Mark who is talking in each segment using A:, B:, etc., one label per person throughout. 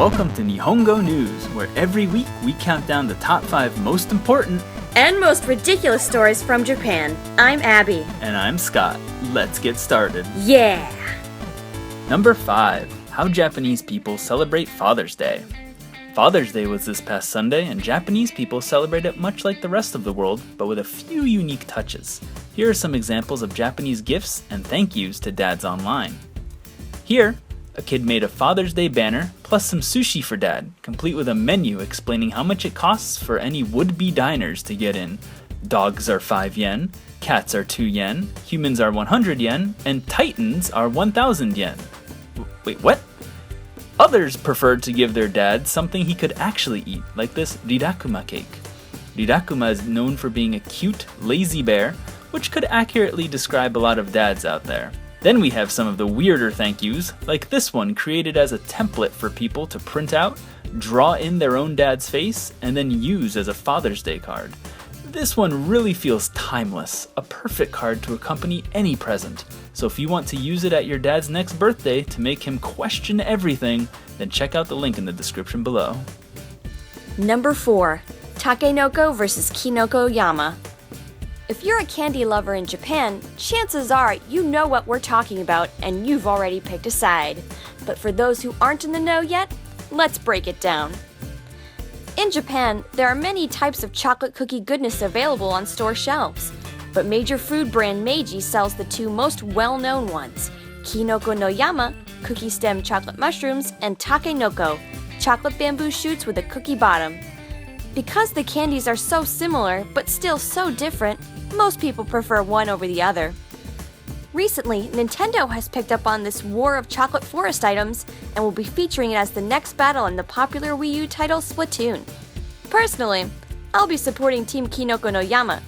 A: welcome to Nihon-GO News, where every week we count down the top 5 most important
B: and most ridiculous stories from Japan. I'm Abbey.
A: And I'm Scott. Let's get started.
B: Yeah!
A: Number 5. How Japanese people celebrate Father's Day. Father's Day was this past Sunday, and Japanese people celebrate it much like the rest of the world, but with a few unique touches. Here are some examples of Japanese gifts and thank yous to dads online. Here, a kid made a Father's Day banner plus some sushi for dad, complete with a menu explaining how much it costs for any would-be diners to get in. Dogs are 5 yen, cats are 2 yen, humans are 100 yen, and titans are 1,000 yen. Wait, what? Others preferred to give their dad something he could actually eat, like this rirakuma cake. Rirakuma is known for being a cute, lazy bear, which could accurately describe a lot of dads out there. Then we have some of the weirder thank yous, like this one created as a template for people to print out, draw in their own dad's face, and then use as a Father's Day card. This one really feels timeless, a perfect card to accompany any present. So if you want to use it at your dad's next birthday to make him question everything, then check out the link in the description below.
B: Number 4. Takenoko versus Kinoko Yama. If you're a candy lover in Japan, chances are you know what we're talking about and you've already picked a side. But for those who aren't in the know yet, let's break it down. In Japan, there are many types of chocolate cookie goodness available on store shelves, but major food brand Meiji sells the 2 most well-known ones, Kinoko no Yama, cookie stem chocolate mushrooms, and Takenoko, chocolate bamboo shoots with a cookie bottom. Because the candies are so similar, but still so different, most people prefer one over the other. Recently, Nintendo has picked up on this war of chocolate forest items and will be featuring it as the next battle in the popular Wii U title Splatoon. Personally, I'll be supporting Team Kinoko no Yama,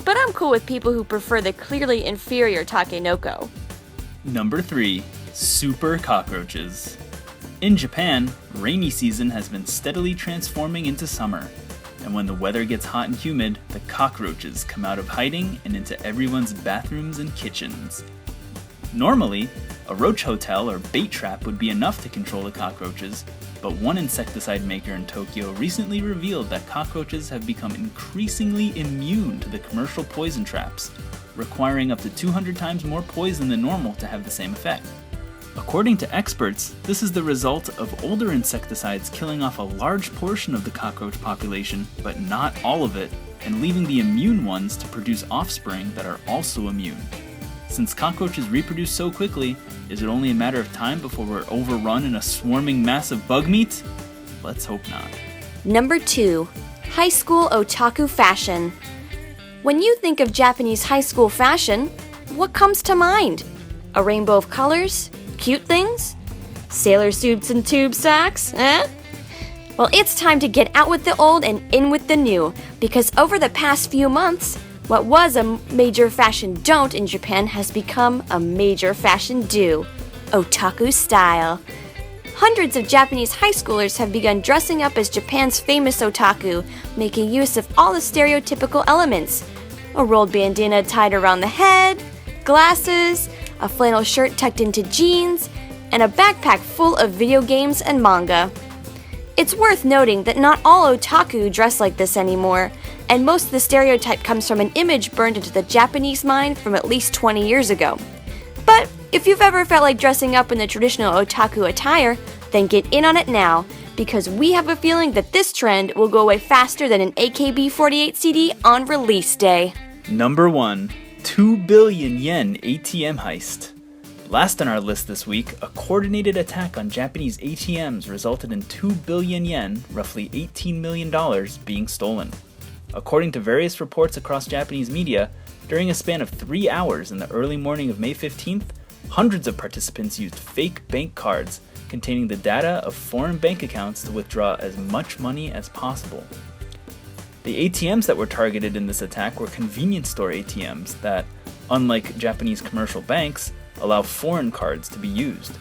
B: but I'm cool with people who prefer the clearly inferior Takenoko.
A: Number 3. Super Cockroaches. In Japan, rainy season has been steadily transforming into summer. And when the weather gets hot and humid, the cockroaches come out of hiding and into everyone's bathrooms and kitchens. Normally, a roach hotel or bait trap would be enough to control the cockroaches, but one insecticide maker in Tokyo recently revealed that cockroaches have become increasingly immune to the commercial poison traps, requiring up to 200 times more poison than normal to have the same effect. According to experts, this is the result of older insecticides killing off a large portion of the cockroach population, but not all of it, and leaving the immune ones to produce offspring that are also immune. Since cockroaches reproduce so quickly, is it only a matter of time before we're overrun in a swarming mass of bug meat? Let's hope not.
B: Number 2. High school otaku fashion. When you think of Japanese high school fashion, what comes to mind? A rainbow of colors? Cute things? Sailor suits and tube socks, eh? Well, it's time to get out with the old and in with the new, because over the past few months, what was a major fashion don't in Japan has become a major fashion do. Otaku style. Hundreds of Japanese high schoolers have begun dressing up as Japan's famous otaku, making use of all the stereotypical elements. A rolled bandana tied around the head, glasses, a flannel shirt tucked into jeans, and a backpack full of video games and manga. It's worth noting that not all otaku dress like this anymore, and most of the stereotype comes from an image burned into the Japanese mind from at least 20 years ago. But if you've ever felt like dressing up in the traditional otaku attire, then get in on it now, because we have a feeling that this trend will go away faster than an AKB48 CD on release day.
A: Number 1. 2 billion yen ATM heist. Last on our list this week, a coordinated attack on Japanese ATMs resulted in 2 billion yen, roughly $18 million, being stolen. According to various reports across Japanese media, during a span of 3 hours in the early morning of May 15th, hundreds of participants used fake bank cards containing the data of foreign bank accounts to withdraw as much money as possible. The ATMs that were targeted in this attack were convenience store ATMs that, unlike Japanese commercial banks, allow foreign cards to be used.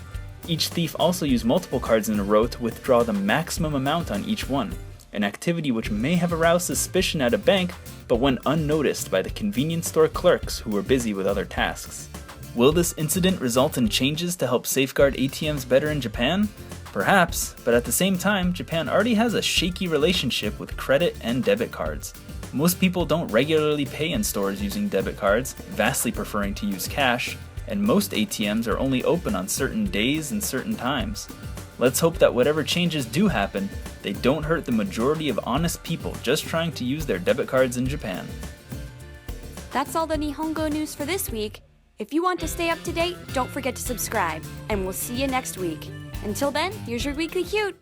A: Each thief also used multiple cards in a row to withdraw the maximum amount on each one, an activity which may have aroused suspicion at a bank, but went unnoticed by the convenience store clerks who were busy with other tasks. Will this incident result in changes to help safeguard ATMs better in Japan? Perhaps, but at the same time, Japan already has a shaky relationship with credit and debit cards. Most people don't regularly pay in stores using debit cards, vastly preferring to use cash, and most ATMs are only open on certain days and certain times. Let's hope that whatever changes do happen, they don't hurt the majority of honest people just trying to use their debit cards in Japan.
B: That's all the Nihon-GO news for this week. If you want to stay up to date, don't forget to subscribe, and we'll see you next week. Until then, here's your weekly cute.